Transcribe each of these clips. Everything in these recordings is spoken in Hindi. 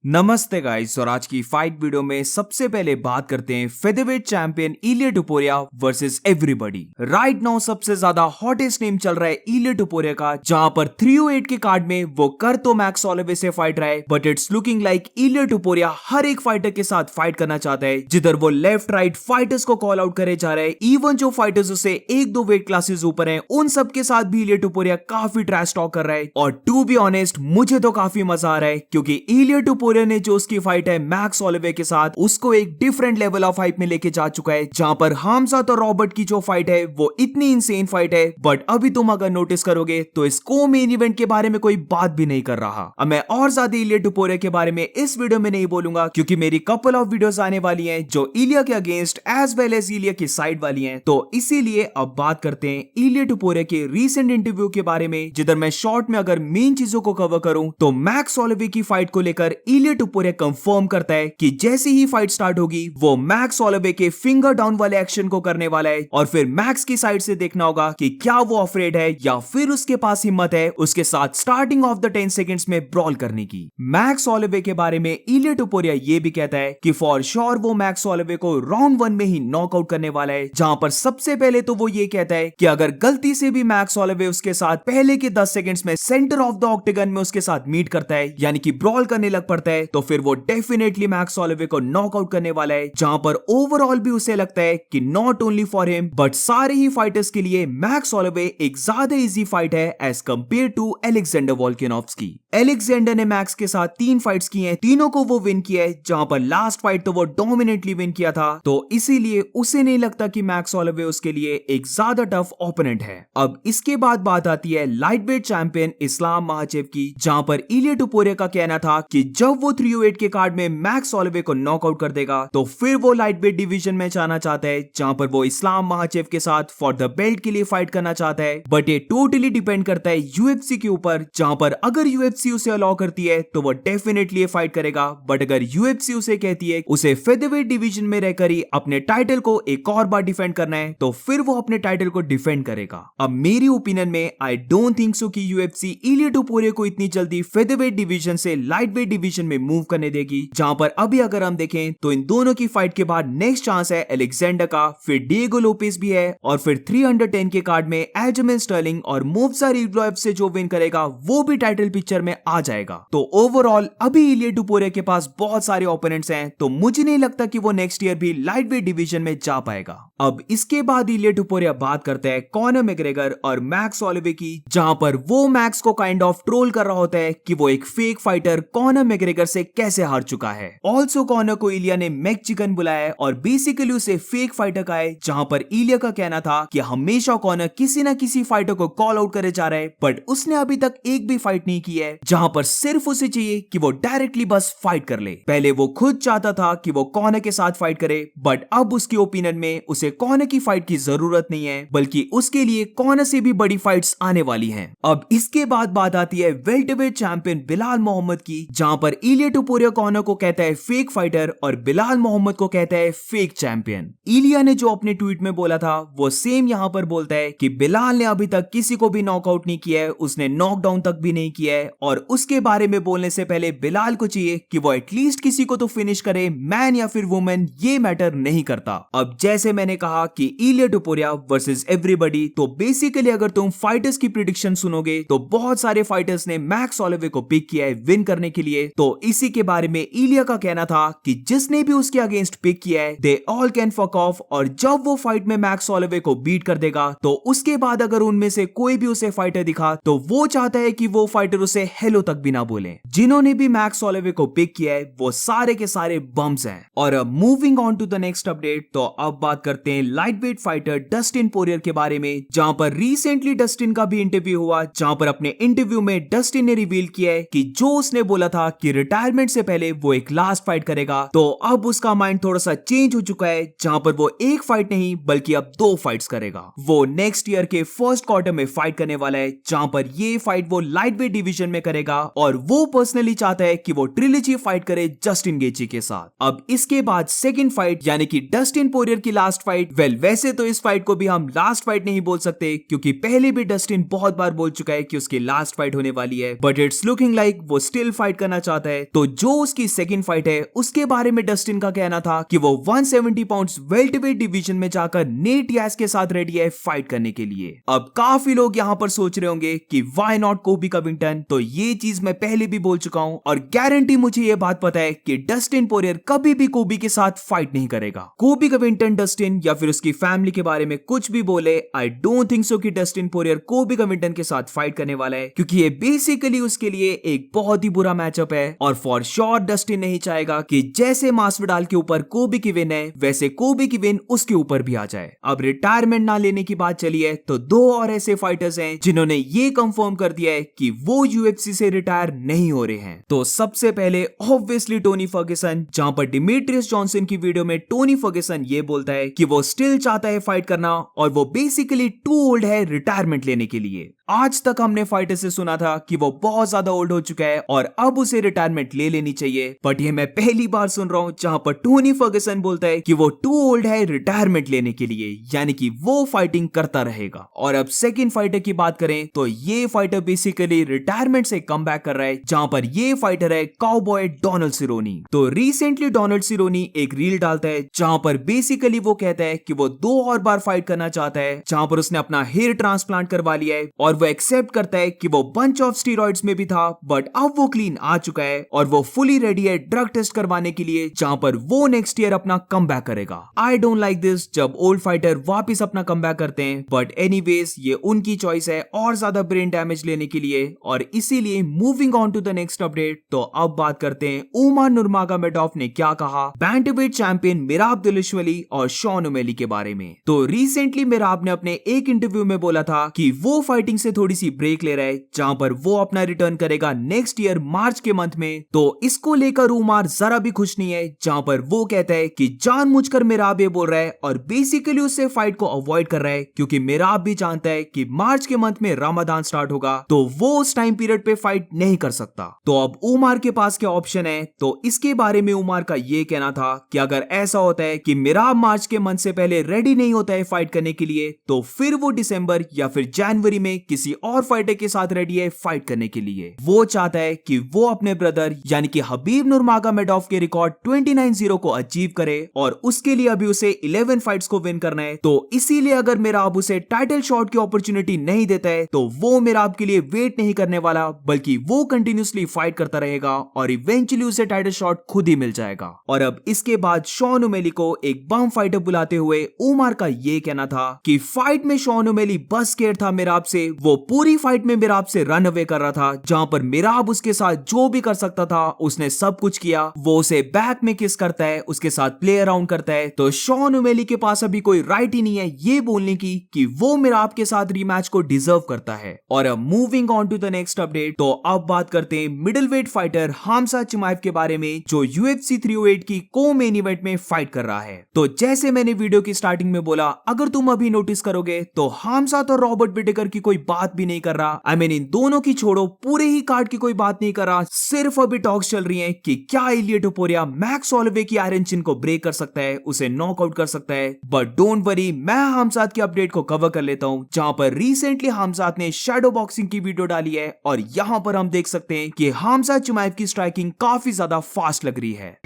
नमस्ते गाइस। और आज की फाइट वीडियो में सबसे पहले बात करते हैं featherweight champion Ilia Topuria versus everybody. Right now सबसे ज्यादा हॉटेस्ट नेम चल रहा है इलिया टुपुरिया का, जहां पर 308 के कार्ड में वो कर तो मैक्स होलोवे से फाइट रहा है, बट इट्स लुकिंग लाइक इलिया टुपुरिया हर एक फाइटर के साथ फाइट करना चाहता है, जिधर वो लेफ्ट राइट फाइटर्स को कॉल आउट करे जा रहा है। इवन जो फाइटर्स उसे एक दो वेट क्लासेस ऊपर हैं, उन सब के साथ भी इलिया टुपुरिया काफी ट्रैश टॉक कर रहा है। और टू बी ऑनेस्ट मुझे तो काफी मजा आ रहा है, क्योंकि इलिया टुपुरिया ने जो उसकी फाइट है मैक्स होलोवे के साथ, उसको एक डिफरेंट लेवल ऑफ हाइप में लेके जा चुका है, जहां पर हामजात और रॉबर्ट की जो फाइट है वो इतनी इंसेन फाइट है। बट अभी तुम अगर नोटिस करोगे तो इस को मेन इवेंट के बारे में कोई बात भी नहीं कर रहा। अब मैं और ज्यादा इलिया टुपुरिया के बारे में इस वीडियो में नहीं बोलूंगा, क्योंकि मेरी कपल ऑफ वीडियोस आने वाली हैं जो इलिया के अगेंस्ट एज वेल एज इलिया की साइड वाली हैं। तो इसीलिए अब बात करते हैं इलिया टुपुरिया के रीसेंट इंटरव्यू के बारे में, जिधर मैं शॉर्ट में अगर मेन चीजों को कवर करूं तो मैक्स होलोवे की फाइट को लेकर इलिया टुपुरिया कंफर्म करता है कि जैसे ही फाइट स्टार्ट होगी वो मैक्स होलोवे के फिंगर डाउन वाले एक्शन को करने वाला है, और फिर मैक्स की साइड से देखना होगा कि क्या वो अफ्रेड है या फिर उसके पास हिम्मत है उसके साथ स्टार्टिंग ऑफ द 10 सेकंड्स में ब्रॉल करने की। मैक्स होलोवे के बारे में इलिया टुपुरिया ये भी कहता है कि फॉर श्योर वो मैक्स होलोवे को राउंड 1 में ही नॉकआउट करने वाला है, जहां पर सबसे पहले तो वो ये कहता है कि अगर गलती से भी मैक्स होलोवे उसके साथ पहले के 10 सेकंड्स में सेंटर ऑफ द ऑक्टेगन में उसके साथ मीट करता है, यानी कि ब्रॉल करने लग पड़ता है, तो फिर वो डेफिनेटली मैक्स होलोवे को नॉकआउट करने वाला है। जहां पर ओवरऑल भी उसे लगता है कि not only for him but सारे ही फाइटर्स के लिए मैक्स होलोवे एक ज्यादा इजी फाइट है as compared to Alexander Volkanovski. Alexander ने मैक्स के साथ 3 फाइट्स की हैं, तीनों को वो विन किया है, जहां पर लास्ट फाइट तो वो डोमिनेटली विन किया था, तो इसीलिए उसे नहीं लगता कि मैक्स होलोवे उसके लिए एक ज्यादा टफ ओपोनेंट है। अब इसके बाद बात आती है लाइटवेट चैंपियन इस्लाम महाचेव की, जहां पर इलिया टुपुरिया का कहना था कि जब वो 308 के कार्ड में मैक्स होलोवे को नॉकआउट कर देगा तो फिर वो लाइटवेट डिवीजन में जाना चाहता है, जहां पर वो इस्लाम महाचेव के साथ फॉर द बेल्ट के लिए फाइट करना चाहता है। बट ये टोटली डिपेंड करता है यूएफसी के ऊपर, जहां पर अगर यूएफसी उसे अलाउ करती है तो वो डेफिनेटली फाइट करेगा, बट अगर यूएफसी उसे कहती है उसे फेदरवेट डिवीजन में रहकर ही अपने टाइटल को एक और बार डिफेंड करना है, तो फिर वो अपने टाइटल को डिफेंड करेगा। अब मेरी ओपिनियन में आई डोंट थिंक सो कि यूएफसी इलिया टुपुरिया को इतनी जल्दी फेदरवेट डिवीजन से लाइटवेट डिवीजन में मूव करने देगी, जहां पर अभी अगर हम देखें तो इन दोनों की फाइट के बाद नेक्स्ट चांस है अलेक्जेंडर का, फिर डिएगो लोपेस भी है, और फिर 310 के कार्ड में एल्जमेन स्टर्लिंग और मोब्सा रिवलोव से जो विन करेगा वो भी टाइटल पिक्चर में आ जाएगा। तो ओवरऑल अभी इलिया टुपुरिया के पास बहुत सारे ओपोनेंट्स हैं, तो मुझे नहीं लगता कि वो नेक्स्ट ईयर भी लाइटवेट डिवीजन में जा पाएगा। अब इसके बाद इलिया टुपुरिया बात करते हैं कॉनर मैग्रेगर और मैक्स होलोवे की, जहां पर वो मैक्स को काइंड ऑफ ट्रोल कर रहा होता है कि वो एक फेक फाइटर कॉनर मैग्रेगर से कैसे हार चुका है। ऑल्सो कॉनर को इलिया ने मैक चिकन बुलाया और बेसिकली उसे फेक फाइटर कहा है, जहां पर इलिया का कहना था कि हमेशा कॉनर किसी ना किसी फाइटर को कॉल आउट करे जा रहा है, बट उसने अभी तक एक भी फाइट नहीं की है, जहां पर सिर्फ उसे चाहिए कि वो डायरेक्टली बस फाइट कर ले। पहले वो खुद चाहता था कि वो कॉनर के साथ फाइट करे, बट अब उसके ओपिनियन में उसे कॉनर की फाइट की जरूरत नहीं है, बल्कि उसके लिए कॉनर से भी बड़ी फाइट्स आने वाली हैं। अब इसके बाद बात आती है वेल्टरवेट चैंपियन बिलाल मोहम्मद की, जहां पर इलिया टुपुरिया कॉनर को कहता है फेक फाइटर और बिलाल मोहम्मद को कहता है फेक चैंपियन। इलिया ने जो अपने ट्वीट में बोला था वो सेम यहां पर बोलता है कि बिलाल ने अभी तक किसी को भी नॉकआउट नहीं किया है, उसने नॉकडाउन तक भी नहीं किया है, और उसके बारे में बोलने से पहले बिलाल को चाहिए कि वो एटलीस्ट किसी को तो फिनिश करे, मैन या फिर वुमेन ये मैटर नहीं करता। अब जैसे मैंने कहा कि इलिया टुपुरिया वर्सेस एवरीबॉडी, तो बेसिकली अगर तुम फाइटर्स की प्रिडिक्शन सुनोगे तो बहुत सारे फाइटर्स ने मैक्स होलोवे को पिक किया है विन करने के लिए। तो इसी के बारे में इलिया का कहना था कि जिसने भी उसके अगेंस्ट पिक किया है they all can fuck off, और जब वो फाइट में मैक्स होलोवे को बीट कर देगा तो उसके बाद अगर उनमें से कोई भी उसे फाइटर दिखा तो वो चाहता है कि वो फाइटर उसे हेलो तक भी ना बोले। जिन्होंने भी मैक्स होलोवे को पिक किया है वो सारे के सारे बम्स हैं। और अब moving on to the next update, तो अब बात करते हैं लाइटवेट फाइटर डस्टिन पोरियर के बारे में, जहां पर रिसेंटली डस्टिन का भी इंटरव्यू हुआ, जहां पर अपने इंटरव्यू में डस्टिन ने रिवील किया है कि जो उसने बोला था कि रिटायरमेंट से पहले वो एक लास्ट फाइट करेगा, तो अब उसका माइंड थोड़ा सा चेंज हो चुका है, जहां पर वो एक फाइट नहीं बल्कि अब 2 फाइट्स करेगा। वो नेक्स्ट ईयर के फर्स्ट क्वार्टर में फाइट करने वाला है, जहां पर ये फाइट वो लाइटवेट डिवीजन में करेगा, और वो पर्सनली चाहता है कि वो ट्रिलॉजी फाइट करे जस्टिन गेची के साथ। अब इसके बाद सेकंड फाइट यानी कि डस्टिन पोरियर की लास्ट फाइट, वेल वैसे तो इस फाइट को भी हम लास्ट फाइट नहीं बोल सकते, क्योंकि पहले भी डस्टिन बहुत बार बोल चुका है कि उसकी लास्ट फाइट होने वाली है, बट इट्स लुकिंग लाइक वो स्टिल फाइट करना चाहता जाता है। तो जो उसकी सेकंड फाइट है उसके बारे में डस्टिन का कहना था कि वो 170 पाउंड्स वेल्टरवेट डिवीजन में जाकर नेट डियाज के साथ रेडी है फाइट करने के लिए। अब काफी लोग यहाँ पर सोच रहे होंगे कि व्हाई नॉट कोबी कविंगटन, तो ये चीज मैं पहले भी बोल चुका हूँ और गारंटी मुझे ये बात पता है कि डस्टिन पोरियर कभी भी कोबी के साथ फाइट नहीं करेगा। कोबी कविंगटन डस्टिन या फिर उसकी फैमिली के बारे में कुछ भी बोले, आई डोंट थिंक सो कि डस्टिन पोरियर कोबी कविंगटन के साथ फाइट करने वाला है, क्योंकि ये बेसिकली उसके लिए एक बहुत ही बुरा मैचअप है और फॉर श्योर डस्टिन नहीं चाहेगा कि जैसे मास्विडाल के ऊपर कोबी की विन है वैसे कोबी की विन उसके ऊपर भी आ जाए। अब रिटायरमेंट ना लेने की बात चली है तो दो और ऐसे फाइटर्स हैं जिन्होंने ये कंफर्म कर दिया है कि वो यूएफसी से रिटायर नहीं हो रहे हैं। तो सबसे पहले ऑब्वियसली टोनी फर्ग्यूसन, जहां पर डिमिट्रियस जॉनसन की वीडियो में टोनी फर्ग्यूसन ये बोलता है कि वो स्टिल चाहता है फाइट करना और वो बेसिकली टू ओल्ड है रिटायरमेंट लेने के लिए। आज तक हमने फाइटर से सुना था कि वो बहुत ज्यादा ओल्ड हो चुका है और अब उसे रिटायरमेंट ले लेनी चाहिए, बट ये मैं पहली बार सुन रहा हूं जहां पर टोनी फर्ग्यूसन बोलता है कि वो टू ओल्ड है रिटायरमेंट लेने के लिए, यानी कि वो फाइटिंग करता रहेगा। और अब सेकंड फाइटर की बात करें तो ये फाइटर बेसिकली रिटायरमेंट से कम बैक कर रहा है, जहां पर ये फाइटर है काउबॉय डोनाल्ड सिरोनी। तो रिसेंटली डोनाल्ड सिरोनी एक रील डालता है जहां पर बेसिकली वो कहता है कि वो 2 और बार फाइट करना चाहता है, जहां पर उसने अपना हेयर ट्रांसप्लांट करवा लिया है और वो एक्सेप्ट करता है कि वो बंच ऑफ स्टीरॉइड्स में भी था, बट अब वो क्लीन आ चुका है और वो फुली रेडी है ड्रग टेस्ट करवाने के लिए, जहां पर वो नेक्स्ट ईयर अपना कमबैक करेगा। आई डोंट लाइक दिस जब ओल्ड फाइटर वापस अपना कमबैक करते हैं, बट एनीवेज ये उनकी चॉइस है और ज्यादा ब्रेन डैमेज लेने के लिए। और इसीलिए moving on to the next update, तो अब बात करते हैं उमर नुरमागोमेडोव ने क्या कहा बैंटरवेट चैंपियन मिराब दिलिशवली और शॉन ओमेली के बारे में। तो रिसेंटली मिराब ने अपने एक इंटरव्यू में बोला था कि वो फाइटिंग से थोड़ी सी ब्रेक ले रहा है, जहां पर वो अपना रिटर्न करेगा नेक्स्ट ईयर मार्च के मंथ में। तो इसको लेकर उमर जरा भी खुश नहीं है, जहां पर वो कहता है कि जानबूझकर मिराब ये बोल रहा है और बेसिकली उससे फाइट को अवॉइड कर रहा है, क्योंकि मिराब भी जानता है कि मार्च के मंथ में रमजान स्टार्ट होगा तो वो उस टाइम पीरियड पे फाइट नहीं कर सकता। तो अब उमर के पास क्या ऑप्शन है, तो इसके बारे में उमर का ये कहना था कि अगर ऐसा होता है कि मिराब मार्च के मंथ से पहले रेडी नहीं होता है फाइट करने के लिए, तो फिर वो दिसंबर या फिर जनवरी में किसी और फाइटर के साथ रेडी है फाइट करने के लिए। वो चाहता है कि वो अपने ब्रदर यानी कि हबीब नुरमागोमेडोव के रिकॉर्ड 29-0 को अचीव करे और उसके लिए अभी उसे 11 फाइट्स को विन करना है। तो इसीलिए अगर मिराब उसे टाइटल शॉट की अपॉर्चुनिटी नहीं देता है तो वो मिराब के लिए वेट नहीं करने वाला, बल्कि वो कंटिन्यूसली फाइट करता रहेगा और इवेंचुअली उसे टाइटल शॉट खुद ही मिल जाएगा। और अब इसके बाद शॉन ओमेली को एक बम फाइटर बुलाते हुए उमर का ये कहना था कि फाइट में शॉन ओमेली बस स्केयर था मिराब से, वो पूरी फाइट में मिराब से रन अवे कर रहा था, जहां पर मिराब उसके साथ जो भी कर सकता था उसने सब कुछ किया। वो उसे बैक में किस करता है, उसके साथ प्ले अराउंड करता है। तो शॉन ओमेली के पास अभी कोई राइट ही नहीं है ये बोलने की कि वो मिराब के साथ रीमैच को डिजर्व करता है। और अब moving on to the next update, तो अब बात करते हैं मिडिलवेट फाइटर हमजा चिमाएव के बारे में, जो UFC 308 की को मेन इवेंट में फाइट कर रहा है। तो जैसे मैंने वीडियो की स्टार्टिंग में बोला, अगर तुम अभी नोटिस करोगे तो हमजा तो रॉबर्ट विटेकर की कोई बात भी नहीं कर रहा। आई मीन इन दोनों की छोड़ो, पूरे ही कार्ड की कोई बात नहीं कर रहा। सिर्फ अभी टॉक्स चल रही हैं कि क्या इलिया टोपुरिया मैक्स होलोवे की आयरन चिन को ब्रेक कर सकता है, उसे नॉकआउट कर सकता है। बट डोंट वरी, मैं हमजात की अपडेट को कवर कर लेता हूं, जहां पर रिसेंटली हमजात ने शैडो बॉक्सिंग की वीडियो डाली है और यहां पर हम देख सकते हैं कि हमजा चिमाएव की स्ट्राइकिंग काफी ज्यादा फास्ट लग रही है।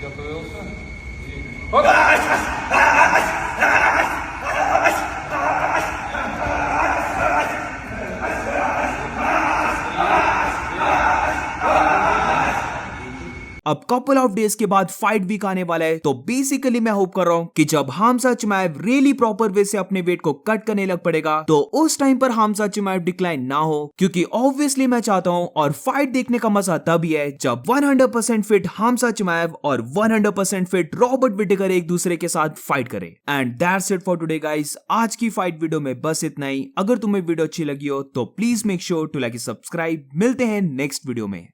अब कपल ऑफ डेज के बाद फाइट वीक आने वाला है, तो बेसिकली मैं होप कर रहा हूं कि जब हमजा चिमाएव रियली प्रॉपर वे से अपने वेट को कट करने लग पड़ेगा तो उस टाइम पर हमजा चिमाएव डिक्लाइन ना हो, क्योंकि ऑब्वियसली मैं चाहता हूं और फाइट देखने का मजा तभी है जब 100% फिट हमजा चिमाएव और 100% फिट रॉबर्ट विटेकर एक दूसरे के साथ फाइट करे। And that's it for today guys. आज की फाइट वीडियो में बस इतना ही। अगर तुम्हें वीडियो अच्छी लगी हो तो please make sure to like subscribe. मिलते हैं नेक्स्ट वीडियो में।